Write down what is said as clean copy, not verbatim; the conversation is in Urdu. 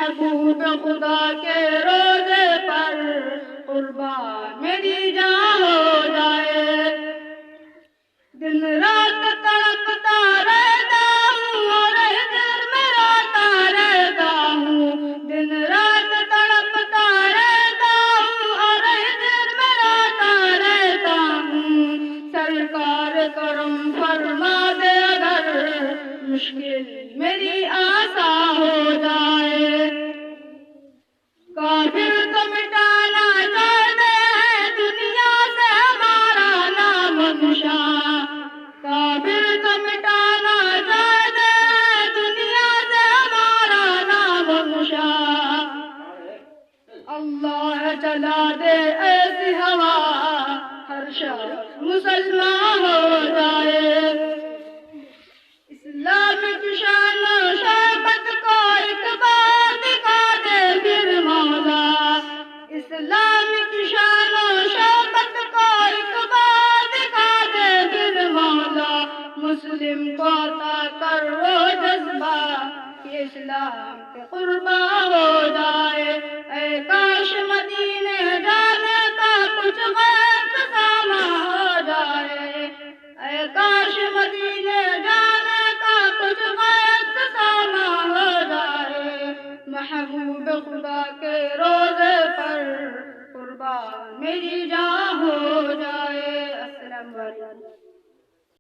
محبوب خدا کے روزے پر قربان میری جان ہو جائے. دن رات تڑپتا رہتا ہوں اور ہجر میں روتا رہتا ہوں. دن رات تڑپتا رہتا ہوں اور ہجر میں روتا رہتا ہوں. سرکار کرم فرما دے اگر مشکل میری آسان ہو جائے. کافر تو مٹانا چاہتے ہیں دنیا سے ہمارا نام نشان. کافر تو مٹانا چاہتے ہیں دنیا سے ہمارا نام نشان. اللہ چلا دے ایسی ہوا ہر شخص مسلمان ہو جائے. اسلام کی شان و شوکت کو ایک بار دکھا دے پھر مولا. اسلام کی شان و شوکت کو ایک بار دکھا دے پھر مولا. مسلم کو عطا کر وہ جذبہ کہ اسلام کے قربان ہو جائے. اے کاش مدینے جانے کا کچھ غیر ساما ہو جائے. اے کاش مدینے